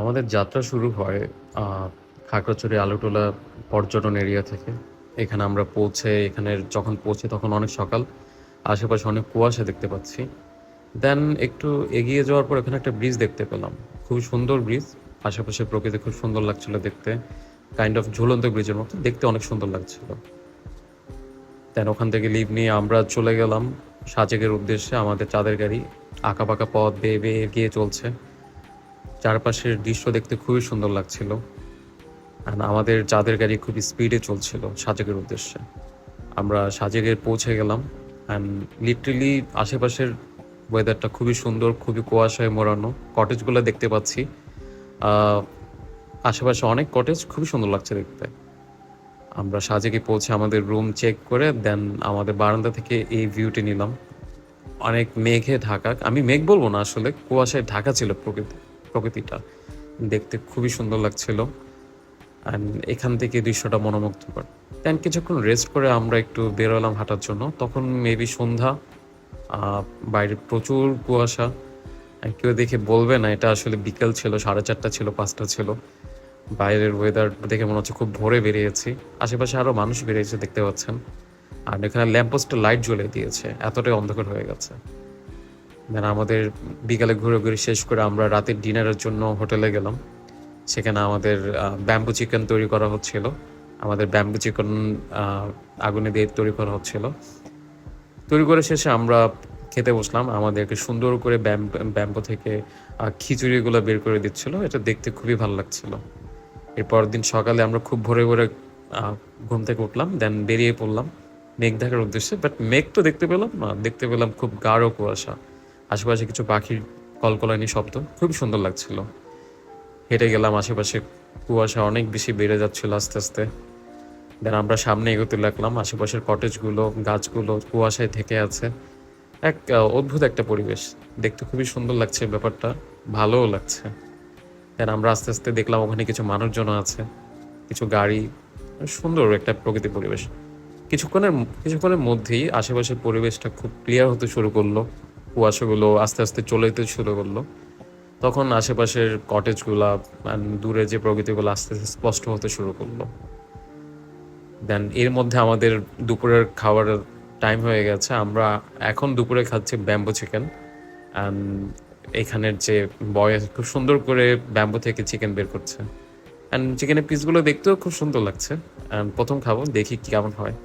আমাদের যাত্রা শুরু হয় খাগড়াছড়ি আলুটোলা পর্যটন এরিয়া থেকে। এখানে আমরা যখন পৌঁছে তখন অনেক সকাল। আশেপাশে অনেক কুয়াশা দেখতে পাচ্ছি। দেন একটু এগিয়ে যাওয়ার পর এখানে একটা ব্রিজ দেখতে পেলাম। খুবই সুন্দর ব্রিজ। আশেপাশে প্রকৃতি খুব সুন্দর লাগছিল দেখতে। কাইন্ড অফ ঝুলন্ত ব্রিজের মতো দেখতে অনেক সুন্দর লাগছিল। দেন ওখান থেকে লিভ নিয়ে আমরা চলে গেলাম সাজেকের উদ্দেশ্যে। আমাদের চাঁদের গাড়ি আঁকাবাঁকা পথ বেয়ে বেয়ে এগিয়ে চলছে। চারপাশের দৃশ্য দেখতে খুবই সুন্দর লাগছিল। আর আমাদের চাঁদের গাড়ি খুব স্পিডে চলছিল সাজেকের উদ্দেশ্যে। আমরা সাজেকে পৌঁছে গেলাম। অ্যান্ড লিটারেলি আশেপাশের ওয়েদারটা খুবই সুন্দর, খুবই কুয়াশায় মোড়ানো। কটেজগুলো দেখতে পাচ্ছি। আহ, আশেপাশে অনেক কটেজ, খুবই সুন্দর লাগছে দেখতে। আমরা সাজেকে পৌঁছে আমাদের রুম চেক করে দেন আমাদের বারান্দা থেকে এই ভিউটি নিলাম। অনেক মেঘে ঢাকা, আমি মেঘ বলবো না, আসলে কুয়াশায় ঢাকা ছিল প্রকৃতিটা। দেখতে খুবই সুন্দর লাগছিল। অ্যান্ড এখান থেকে দৃশ্যটা মনোমুগ্ধকর। দেন কিছুক্ষণ রেস্ট করে আমরা একটু বেরোলাম হাঁটার জন্য। তখন মেবি সন্ধ্যা। বাইরে প্রচুর কুয়াশা। কেউ দেখে বলবে না এটা আসলে বিকেল ছিল, 4:30 ছিল, 5টা ছিল। বাইরের ওয়েদার দেখে মনে হচ্ছে খুব ভোরে বেরিয়েছি। আশেপাশে আরও মানুষ বেরিয়েছে দেখতে পাচ্ছেন। আর এখানে ল্যাম্পপোস্টে লাইট জ্বলে দিয়েছে, এতটাই অন্ধকার হয়ে গেছে। দেন আমাদের বিকালে ঘুরে শেষ করে আমরা রাতের ডিনারের জন্য হোটেলে গেলাম। সেখানে আমাদের ব্যাম্বু চিকেন তৈরি করা হচ্ছিল। আমাদের ব্যাম্বু চিকেন আগুনে দিয়ে তৈরি করা হচ্ছিল। তৈরি করে শেষে আমরা খেতে বসলাম। আমাদেরকে সুন্দর করে ব্যাম্বু থেকে খিচুড়িগুলো বের করে দিচ্ছিল। এটা দেখতে খুবই ভালো লাগছিল। এরপর দিন সকালে আমরা খুব ভোরে ঘুম থেকে উঠলাম, দেন বেরিয়ে পড়লাম মেঘ দেখার উদ্দেশ্যে। বাট মেঘ তো দেখতে পেলাম না, দেখতে পেলাম খুব গাঢ় কুয়াশা। আশেপাশে কিছু পাখির কলকলানি শব্দ, খুবই সুন্দর লাগছিল। হেঁটে গেলাম, আশেপাশে কুয়াশা অনেক বেশি বেড়ে যাচ্ছিল আস্তে আস্তে। দেন আমরা সামনে এগোতে লাগলাম। আশেপাশের কটেজগুলো, গাছগুলো কুয়াশায় থেকে আছে। এক অদ্ভুত একটা পরিবেশ, দেখতে খুবই সুন্দর লাগছে ব্যাপারটা, ভালোও লাগছে। দেন আমরা আস্তে আস্তে দেখলাম ওখানে কিছু মানুষজন আছে, কিছু গাড়ি। সুন্দর একটা প্রকৃতি পরিবেশ। কিছুক্ষণের মধ্যেই আশেপাশের পরিবেশটা খুব ক্লিয়ার হতে শুরু করলো। কুয়াশাগুলো আস্তে আস্তে চলে যেতে শুরু করলো। তখন আশেপাশের কটেজগুলা দূরে যে প্রকৃতিগুলো আস্তে আস্তে স্পষ্ট হতে শুরু করলো। দেন এর মধ্যে আমাদের দুপুরের খাওয়ার টাইম হয়ে গেছে। আমরা এখন দুপুরে খাচ্ছি ব্যাম্বো চিকেন। অ্যান্ড এখানের যে বয় খুব সুন্দর করে ব্যাম্বো থেকে চিকেন বের করছে। অ্যান্ড চিকেনের পিসগুলো দেখতেও খুব সুন্দর লাগছে। অ্যান্ড প্রথম খাবো, দেখি কেমন হয়।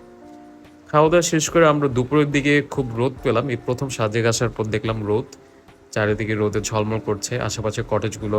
খাওয়া দাওয়া শেষ করে আমরা দুপুরের দিকে খুব রোদ পেলাম। এই প্রথম সাজেক আসার পর দেখলাম রোদ, চারিদিকে রোদে ঝলমল করছে। আশেপাশে কটেজগুলো